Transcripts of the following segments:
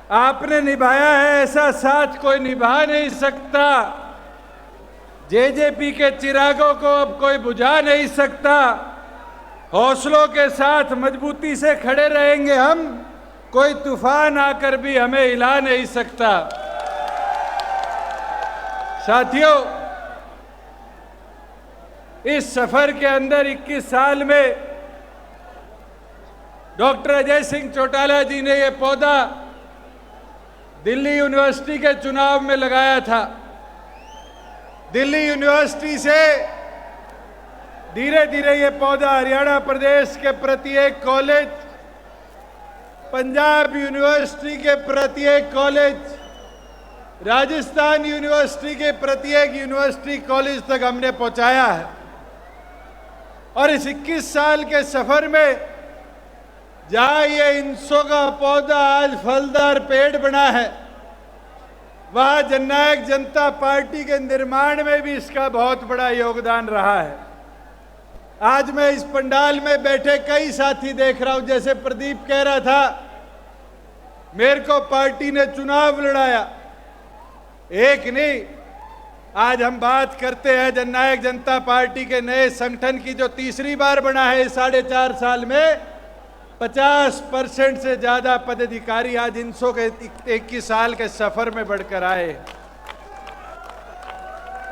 आपने निभाया है ऐसा साथ कोई निभा नहीं सकता। जेजेपी के चिरागों को अब कोई बुझा नहीं सकता। हौसलों के साथ मजबूती से खड़े रहेंगे हम, कोई तूफान आकर भी हमें हिला नहीं सकता। साथियों, इस सफर के अंदर 21 साल में डॉक्टर अजय सिंह चौटाला जी ने यह पौधा दिल्ली यूनिवर्सिटी के चुनाव में लगाया था। दिल्ली यूनिवर्सिटी से धीरे धीरे ये पौधा हरियाणा प्रदेश के प्रत्येक कॉलेज, पंजाब यूनिवर्सिटी के प्रत्येक कॉलेज, राजस्थान यूनिवर्सिटी के प्रत्येक यूनिवर्सिटी कॉलेज तक हमने पहुंचाया है। और इस 21 साल के सफर में जहां ये इंसो का पौधा आज फलदार पेड़ बना है, वहां जननायक जनता पार्टी के निर्माण में भी इसका बहुत बड़ा योगदान रहा है। आज मैं इस पंडाल में बैठे कई साथी देख रहा हूं, जैसे प्रदीप कह रहा था, मेरे को पार्टी ने चुनाव लड़ाया। एक नहीं, आज हम बात करते हैं जननायक जनता पार्टी के नए संगठन की, जो तीसरी बार बना है 4.5 साल में। 50% से ज्यादा पदाधिकारी आज इंसो के 21 साल के सफर में बढ़कर आए।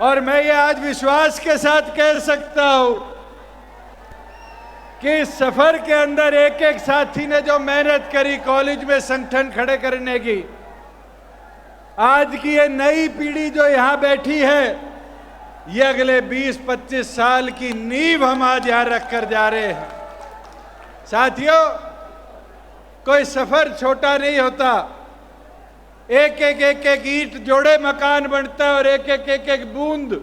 और मैं ये आज विश्वास के साथ कह सकता हूं कि इस सफर के अंदर एक एक साथी ने जो मेहनत करी कॉलेज में संगठन खड़े करने की, आज की ये नई पीढ़ी जो यहां बैठी है, ये अगले 20-25 साल की नींव हम आज यहां रखकर जा रहे हैं। साथियों, कोई सफर छोटा नहीं होता। एक एक ईंट जोड़े मकान बनता है, और एक एक बूंद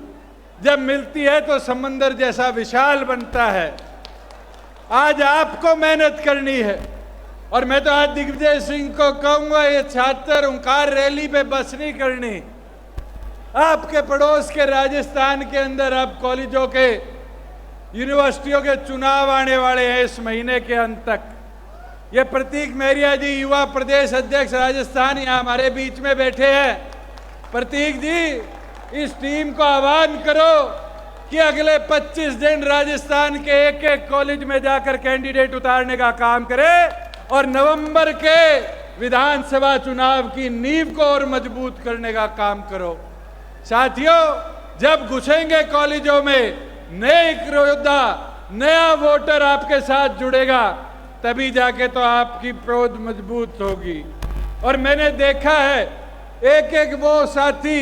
जब मिलती है तो समंदर जैसा विशाल बनता है। आज आपको मेहनत करनी है। और मैं तो आज दिग्विजय सिंह को कहूंगा, ये छात्र ओंकार रैली पे बस नहीं करनी। आपके पड़ोस के राजस्थान के अंदर अब कॉलेजों के, यूनिवर्सिटियों के चुनाव आने वाले हैं इस महीने के अंत तक। ये प्रतीक मेहरिया जी, युवा प्रदेश अध्यक्ष राजस्थान, यहाँ हमारे बीच में बैठे हैं। प्रतीक जी, इस टीम को आह्वान करो कि अगले 25 दिन राजस्थान के एक एक कॉलेज में जाकर कैंडिडेट उतारने का काम करे, और नवंबर के विधानसभा चुनाव की नींव को और मजबूत करने का काम करो। साथियों, जब घुसेंगे कॉलेजों में, नए योद्धा, नया वोटर आपके साथ जुड़ेगा, तभी जाके तो आपकी प्रोध मजबूत होगी। और मैंने देखा है एक एक वो साथी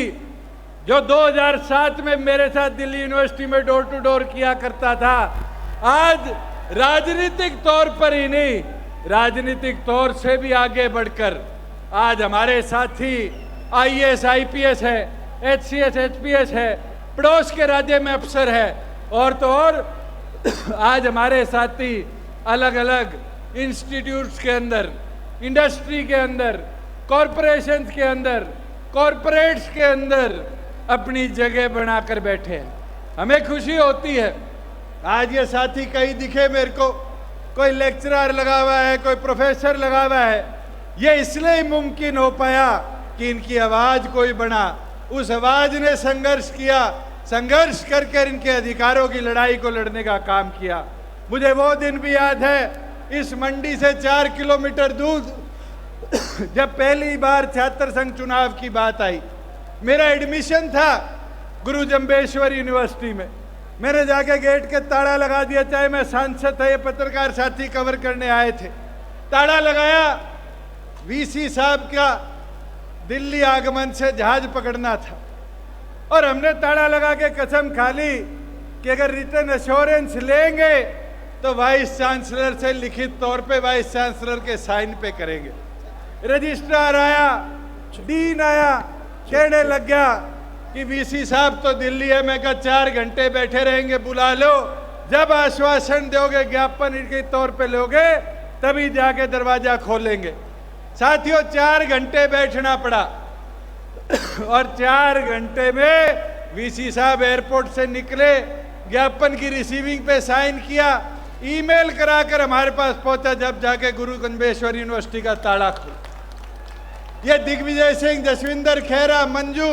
जो 2007 में मेरे साथ दिल्ली यूनिवर्सिटी में डोर टू डोर किया करता था, आज राजनीतिक तौर पर ही नहीं, राजनीतिक तौर से भी आगे बढ़कर आज हमारे साथी IAS IPS है, HCS HPS है, पड़ोस के राज्य में अफसर है, और तो और आज हमारे साथी अलग अलग इंस्टीट्यूट्स के अंदर, इंडस्ट्री के अंदर, कॉरपोरेशंस के अंदर, कॉरपोरेट्स के अंदर अपनी जगह बनाकर बैठे हैं। हमें खुशी होती है। आज ये साथी कई दिखे मेरे को, कोई लेक्चरर लगा हुआ है, कोई प्रोफेसर लगा हुआ है। ये इसलिए मुमकिन हो पाया कि इनकी आवाज कोई बना, उस आवाज ने संघर्ष किया, संघर्ष करके इनके अधिकारों की लड़ाई को लड़ने का काम किया। मुझे वो दिन भी याद है, इस मंडी से 4 किलोमीटर दूर जब पहली बार छात्र संघ चुनाव की बात आई, मेरा एडमिशन था गुरु जम्बेश्वर यूनिवर्सिटी में। मैंने जाके गेट के ताला लगा दिया, चाहे मैं सांसद था, ये पत्रकार साथी कवर करने आए थे। ताला लगाया, VC साहब का दिल्ली आगमन से जहाज पकड़ना था, और हमने ताला लगा के कसम खा ली कि अगर रिटर्न एश्योरेंस लेंगे तो वाइस चांसलर से लिखित तौर पे वाइस चांसलर के साइन पे करेंगे। रजिस्ट्रार आया, डीन आया, कहने लग गया कि VC साहब तो दिल्ली है। मैं कहा 4 घंटे बैठे रहेंगे, बुला लो, जब आश्वासन दोगे, ज्ञापन के तौर पे लोगे, तभी जाके दरवाजा खोलेंगे। साथियों, 4 घंटे बैठना पड़ा, और 4 घंटे में VC साहब एयरपोर्ट से निकले, ज्ञापन की रिसीविंग पे साइन किया, ईमेल कराकर हमारे पास पहुंचा, जब जाके गुरु जम्बेश्वर यूनिवर्सिटी का ताला खुला। ये दिग्विजय सिंह, जसविंदर खेरा, मंजू,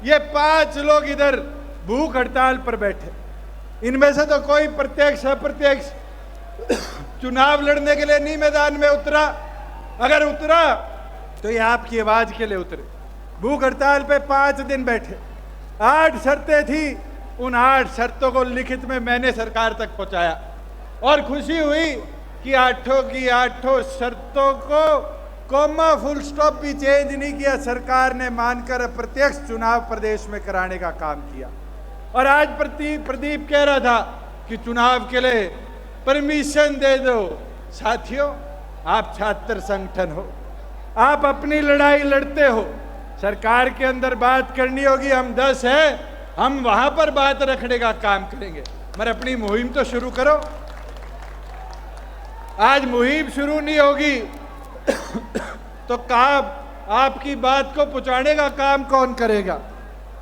ये 5 लोग इधर भूख हड़ताल पर बैठे। इनमें से तो कोई प्रत्यक्ष अप्रत्यक्ष चुनाव लड़ने के लिए नहीं मैदान में उतरा। अगर उतरा तो ये आपकी आवाज के लिए उतरे। भूख हड़ताल पे 5 दिन बैठे। 8 शर्तें थी, उन 8 शर्तों को लिखित में मैंने सरकार तक पहुंचाया और खुशी हुई कि 8 की 8 शर्तों को कोमा फुल स्टॉप भी चेंज नहीं किया। सरकार ने मानकर अप्रत्यक्ष चुनाव प्रदेश में कराने का काम किया। और आज प्रदीप कह रहा था कि चुनाव के लिए परमिशन दे दो। साथियों, आप छात्र संगठन हो, आप अपनी लड़ाई लड़ते हो। सरकार के अंदर बात करनी होगी, हम 10 हैं, हम वहां पर बात रखने का काम करेंगे। मगर अपनी मुहिम तो शुरू करो। आज मुहिम शुरू नहीं होगी तो आपकी बात को पहुंचाने का काम कौन करेगा?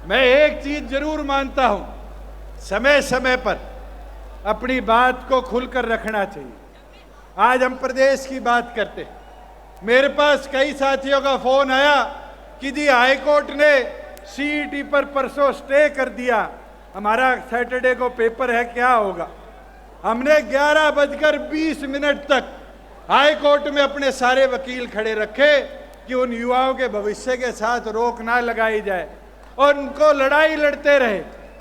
मैं एक चीज जरूर मानता हूं, समय समय पर अपनी बात को खुलकर रखना चाहिए। आज हम प्रदेश की बात करते हैं। मेरे पास कई साथियों का फोन आया कि जी हाईकोर्ट ने सीईटी पर परसों स्टे कर दिया, हमारा सैटरडे को पेपर है, क्या होगा? हमने 11:20 तक हाई कोर्ट में अपने सारे वकील खड़े रखे कि उन युवाओं के भविष्य के साथ रोक ना लगाई जाए और उनको लड़ाई लड़ते रहे।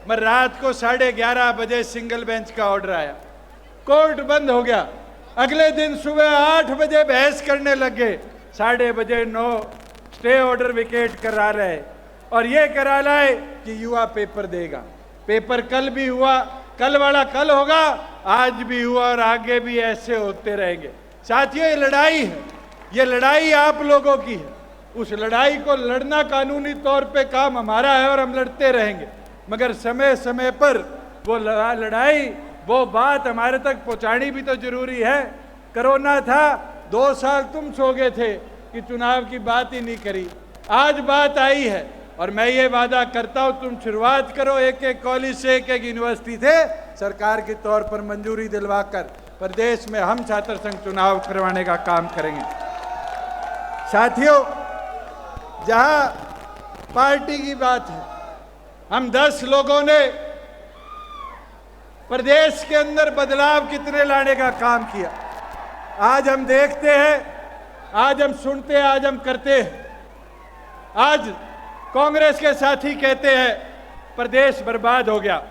मगर रात को 11:30 बजे सिंगल बेंच का ऑर्डर आया, कोर्ट बंद हो गया। अगले दिन सुबह 8 बजे बहस करने लगे, 9:30 स्टे ऑर्डर विकेट करा रहे और ये करा लाए कि युवा पेपर देगा। पेपर कल भी हुआ, कल वाला कल होगा, आज भी हुआ और आगे भी ऐसे होते रहेंगे। साथियों, ये लड़ाई है, ये लड़ाई आप लोगों की है। उस लड़ाई को लड़ना कानूनी तौर पे काम हमारा है और हम लड़ते रहेंगे। मगर समय समय पर वो लड़ाई, वो बात हमारे तक पहुंचानी भी तो जरूरी है। कोरोना था, 2 साल तुम सो गए थे कि चुनाव की बात ही नहीं करी। आज बात आई है और मैं ये वादा करता हूं, तुम शुरुआत करो। एक कॉलेज से, एक यूनिवर्सिटी से सरकार के तौर पर मंजूरी दिलवाकर प्रदेश में हम छात्र संघ चुनाव करवाने का काम करेंगे। साथियों, जहां पार्टी की बात है, हम 10 लोगों ने प्रदेश के अंदर बदलाव कितने लाने का काम किया। आज हम देखते हैं, आज हम सुनते हैं, आज हम करते हैं। आज कांग्रेस के साथी कहते हैं प्रदेश बर्बाद हो गया।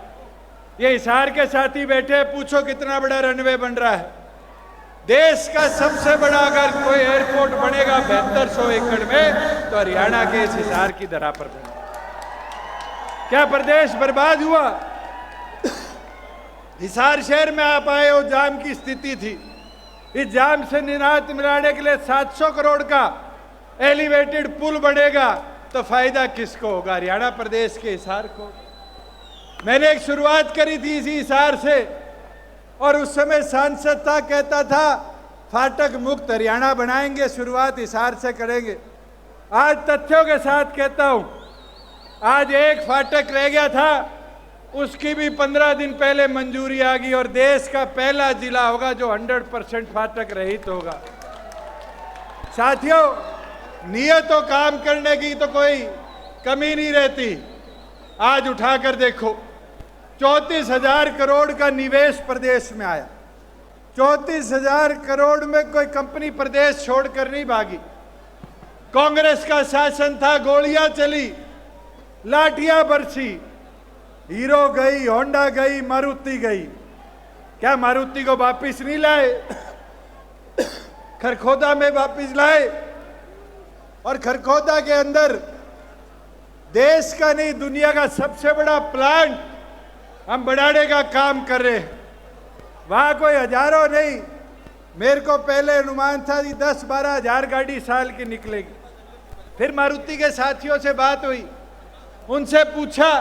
ये हिसार के साथी बैठे, पूछो कितना बड़ा रनवे बन रहा है। देश का सबसे बड़ा अगर कोई एयरपोर्ट बनेगा 7200 एकड़ में, तो हरियाणा के इस हिसार की धरा पर बनेगा। क्या प्रदेश बर्बाद हुआ? हिसार शहर में आप आए हो, जाम की स्थिति थी। इस जाम से निजात मिलाने के लिए 700 करोड़ का एलिवेटेड पुल बनेगा, तो फायदा किसको होगा? हरियाणा प्रदेश के हिसार को। मैंने एक शुरुआत करी थी इसी हिसार से और उस समय सांसद था, कहता था फाटक मुक्त हरियाणा बनाएंगे, शुरुआत हिसार से करेंगे। आज तथ्यों के साथ कहता हूं, आज एक फाटक रह गया था, उसकी भी 15 दिन पहले मंजूरी आ गई और देश का पहला जिला होगा जो 100% फाटक रहित होगा। साथियों, नियत और काम करने की तो कोई कमी नहीं रहती। आज उठाकर देखो, 34,000 करोड़ का निवेश प्रदेश में आया। 34,000 करोड़ में कोई कंपनी प्रदेश छोड़कर नहीं भागी। कांग्रेस का शासन था, गोलियां चली, लाठियां बरसी, हीरो गई, होंडा गई, मारुति गई। क्या मारुति को वापिस नहीं लाए? खरखोदा में वापिस लाए और खरखोदा के अंदर देश का नहीं दुनिया का सबसे बड़ा प्लांट हम बढ़ाने का काम कर रहे हैं। वहां कोई हजारों नहीं, मेरे को पहले अनुमान था कि 10-12 हजार गाड़ी साल की निकलेगी। फिर मारुति के साथियों से बात हुई, उनसे पूछा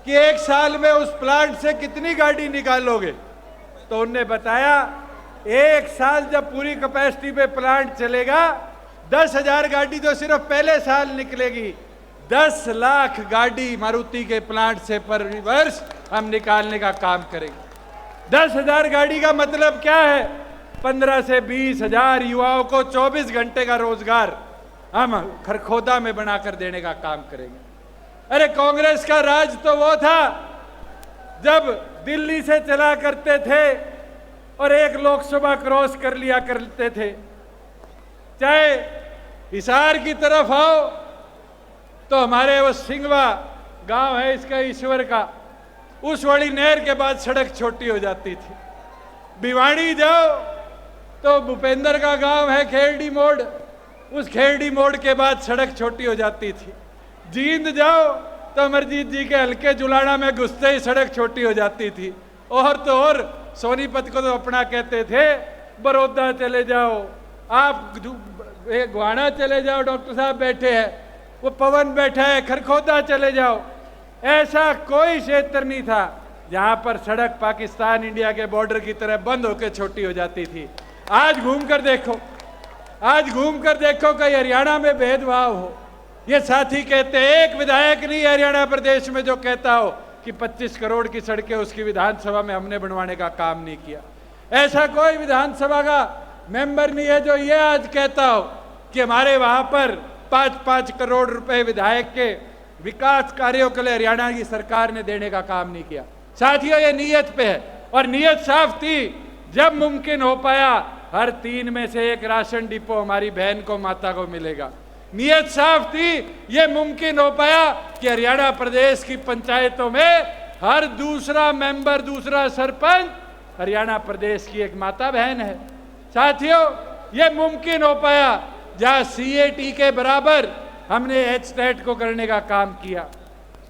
कि 1 साल में उस प्लांट से कितनी गाड़ी निकालोगे? तो उनने बताया 1 साल जब पूरी कैपेसिटी पे प्लांट चलेगा, 10,000 गाड़ी तो सिर्फ पहले साल निकलेगी। 10 लाख गाड़ी मारुति के प्लांट से पर वर्ष हम निकालने का काम करेंगे। 10,000 गाड़ी का मतलब क्या है? 15 से 20 हजार युवाओं को 24 घंटे का रोजगार। हम खरखोदा में बनाकर देने का काम करेंगे। अरे कांग्रेस का राज तो वो था जब दिल्ली से चला करते थे और एक लोकसभा क्रॉस कर लिया करते थे। चाहे हिसार की तरफ आओ तो हमारे वो सिंगवा गांव है इसका ईश्वर का, उस वाली नहर के बाद सड़क छोटी हो जाती थी। भिवाड़ी जाओ तो भूपेंद्र का गांव है खेरडी मोड़, उस खेरडी मोड़ के बाद सड़क छोटी हो जाती थी। जींद जाओ तो अमरजीत जी के हल्के जुलाना में घुसते ही सड़क छोटी हो जाती थी। और तो और सोनीपत को तो अपना कहते थे। बड़ौदा चले जाओ, आप गुहाना चले जाओ, डॉक्टर साहब बैठे हैं, वो पवन बैठा है, खरखोदा चले जाओ, ऐसा कोई क्षेत्र नहीं था जहां पर सड़क पाकिस्तान इंडिया के बॉर्डर की तरह बंद होकर छोटी हो जाती थी। आज घूम कर देखो, आज घूम कर देखो कहीं हरियाणा में भेदभाव हो। ये साथी कहते हैं एक विधायक नहीं हरियाणा प्रदेश में जो कहता हो कि 25 करोड़ की सड़कें उसकी विधानसभा में हमने बनवाने का काम नहीं किया। ऐसा कोई विधानसभा का मेंबर नहीं है जो ये आज कहता हो कि हमारे वहां पर 5-5 करोड़ रुपए विधायक के विकास कार्यों के लिए हरियाणा की सरकार ने देने का काम नहीं किया। साथियों ये नीयत पे है और नीयत साफ थी। जब मुमकिन हो पाया हर 3 में से 1 राशन डिपो हमारी बहन को माता को मिलेगा। नीयत साफ थी, ये मुमकिन हो पाया कि हरियाणा प्रदेश की पंचायतों में हर दूसरा मेंबर, दूसरा सरपंच हरियाणा प्रदेश की एक माता बहन है। साथियों ये मुमकिन हो पाया जहां CAT के बराबर हमने HTET को करने का काम किया।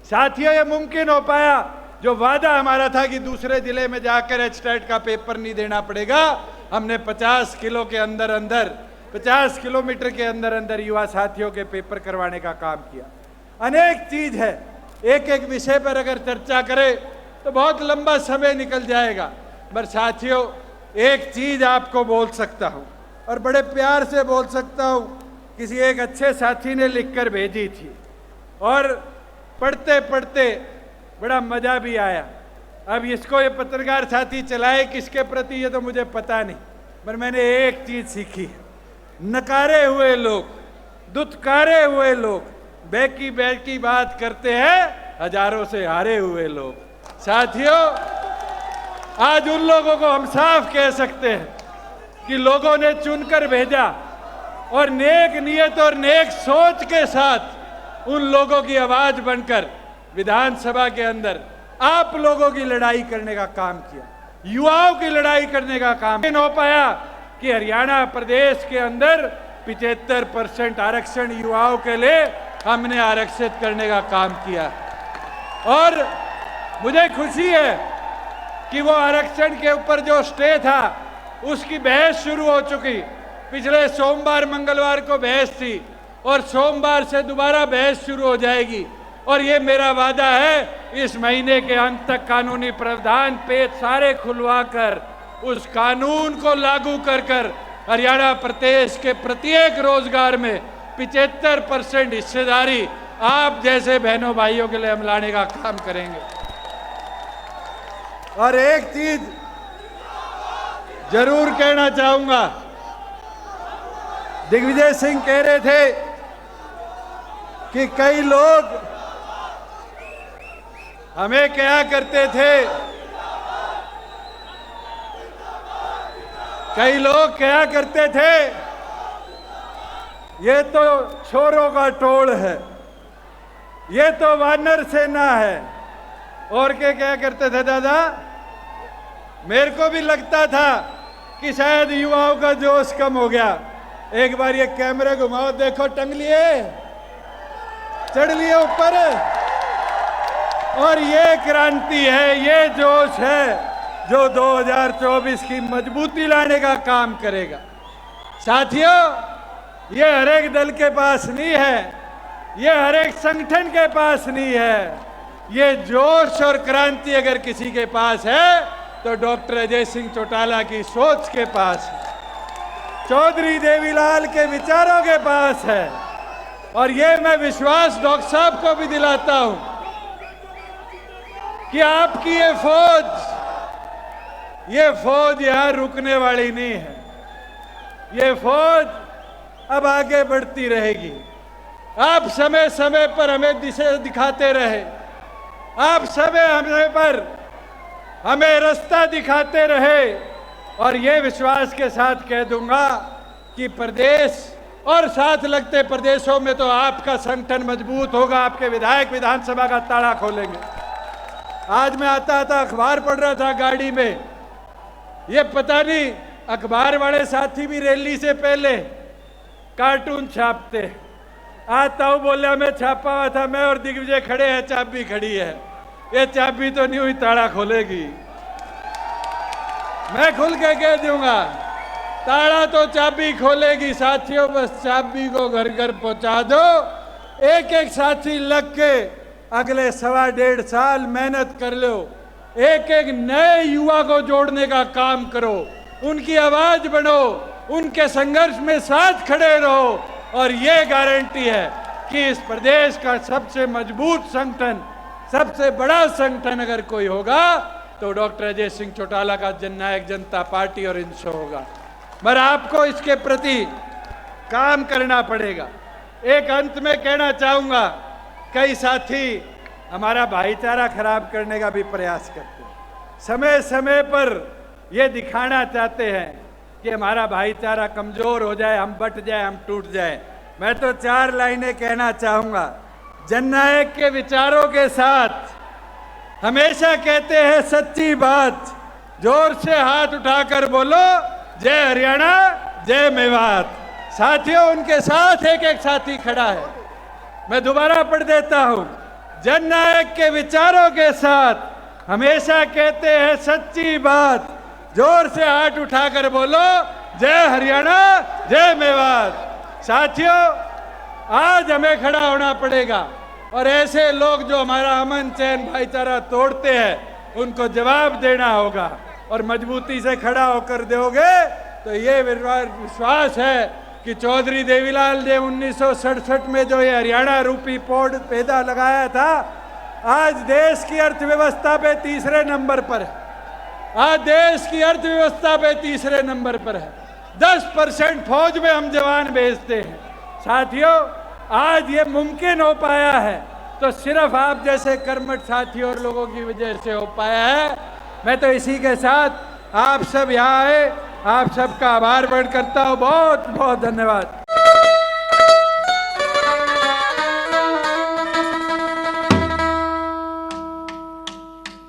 साथियों ये मुमकिन हो पाया जो वादा हमारा था कि दूसरे जिले में जाकर HTET का पेपर नहीं देना पड़ेगा, हमने 50 किलो के अंदर अंदर 50 किलोमीटर के अंदर अंदर युवा साथियों के पेपर करवाने का काम किया। अनेक चीज है, एक एक विषय पर अगर चर्चा करें तो बहुत लंबा समय निकल जाएगा। पर साथियों एक चीज आपको बोल सकता हूं और बड़े प्यार से बोल सकता हूं, किसी एक अच्छे साथी ने लिखकर भेजी थी और पढ़ते पढ़ते बड़ा मजा भी आया। अब इसको ये पत्रकार साथी चलाए किसके प्रति ये तो मुझे पता नहीं, पर मैंने एक चीज सीखी है, नकारे हुए लोग, दुत्कारे हुए लोग बैकी बैकी बात करते हैं हजारों से हारे हुए लोग। साथियों आज उन लोगों को हम साफ कह सकते हैं कि लोगों ने चुनकर भेजा और नेक नियत और नेक सोच के साथ उन लोगों की आवाज बनकर विधानसभा के अंदर आप लोगों की लड़ाई करने का काम किया, युवाओं की लड़ाई करने का काम हो पाया कि हरियाणा प्रदेश के अंदर 75% आरक्षण युवाओं के लिए हमने आरक्षित करने का काम किया। और मुझे खुशी है कि वो आरक्षण के ऊपर जो स्टे था उसकी बहस शुरू हो चुकी। पिछले सोमवार मंगलवार को बहस थी और सोमवार से दोबारा बहस शुरू हो जाएगी। और ये मेरा वादा है इस महीने के अंत तक कानूनी प्रावधान पेच सारे खुलवाकर उस कानून को लागू कर कर हरियाणा प्रदेश के प्रत्येक रोजगार में 75% हिस्सेदारी आप जैसे बहनों भाइयों के लिए हम लाने का काम करेंगे। और एक चीज जरूर कहना चाहूंगा, दिग्विजय सिंह कह रहे थे कि कई लोग हमें क्या करते थे, कई लोग क्या करते थे, ये तो छोरों का टोल है, ये तो वानर सेना है। और क्या करते थे दादा, मेरे को भी लगता था कि शायद युवाओं का जोश कम हो गया। एक बार ये कैमरे घुमाओ, देखो टंग लिए, चढ़ लिए ऊपर। और ये क्रांति है, ये जोश है जो 2024 की मजबूती लाने का काम करेगा। साथियों ये हर एक दल के पास नहीं है, ये हर एक संगठन के पास नहीं है। ये जोश और क्रांति अगर किसी के पास है तो डॉक्टर अजय सिंह चौटाला की सोच के पास है, चौधरी देवीलाल के विचारों के पास है। और ये मैं विश्वास डॉक्टर साहब को भी दिलाता हूं कि आपकी ये फौज यहां रुकने वाली नहीं है। ये फौज अब आगे बढ़ती रहेगी। आप समय समय पर हमें दिशा दिखाते रहे, आप समय समय पर हमें रास्ता दिखाते रहे, और ये विश्वास के साथ कह दूंगा कि प्रदेश और साथ लगते प्रदेशों में तो आपका संगठन मजबूत होगा। आपके विधायक विधानसभा का ताला खोलेंगे। आज मैं आता था, अखबार पढ़ रहा था गाड़ी में, ये पता नहीं अखबार वाले साथी भी रैली से पहले कार्टून छापते। आता हूँ, बोला मैं छापा हुआ था, मैं और दिग्विजय खड़े हैं, चाबी खड़ी है। ये चाबी तो नहीं हुई, ताला खोलेगी। मैं खुल के कह दूंगा, ताला तो चाबी खोलेगी। साथियों, बस चाबी को घर घर पहुंचा दो। एक एक साथी लग के अगले 1.5 साल मेहनत कर लो। एक एक नए युवा को जोड़ने का काम करो, उनकी आवाज बनो, उनके संघर्ष में साथ खड़े रहो। और ये गारंटी है कि इस प्रदेश का सबसे मजबूत संगठन, सबसे बड़ा संगठन अगर कोई होगा तो डॉक्टर अजय सिंह चौटाला का जननायक जनता पार्टी और इनसे होगा। मगर आपको इसके प्रति काम करना पड़ेगा। एक अंत में कहना चाहूंगा, कई साथी हमारा भाईचारा खराब करने का भी प्रयास करते हैं। समय समय पर ये दिखाना चाहते हैं कि हमारा भाईचारा कमजोर हो जाए, हम बट जाए, हम टूट जाए। मैं तो 4 लाइनें कहना चाहूंगा। जननायक के विचारों के साथ हमेशा कहते हैं सच्ची बात। जोर से हाथ उठाकर बोलो, जय हरियाणा, जय मेवात। साथियों, उनके साथ एक एक साथी खड़ा है। मैं दोबारा पढ़ देता हूं। जननायक के विचारों के साथ हमेशा कहते हैं सच्ची बात। जोर से हाथ उठाकर बोलो, जय हरियाणा, जय मेवात। साथियों, आज हमें खड़ा होना पड़ेगा और ऐसे लोग जो हमारा अमन चैन भाईचारा तोड़ते हैं उनको जवाब देना होगा। और मजबूती से खड़ा होकर दोगे तो ये विश्वास है कि चौधरी देवीलाल ने 1967 में जो ये हरियाणा रूपी पौध पैदा लगाया था, आज देश की अर्थव्यवस्था पे 3रे नंबर पर है। आज देश की अर्थव्यवस्था पे 3रे नंबर पर है। 10% फौज में हम जवान भेजते हैं। साथियों, आज ये मुमकिन हो पाया है तो सिर्फ आप जैसे कर्मठ साथियों और लोगों की वजह से हो पाया है। मैं तो इसी के साथ आप सब यहाँ आए, आप सबका आभार व्यक्त करता हूँ। बहुत बहुत धन्यवाद।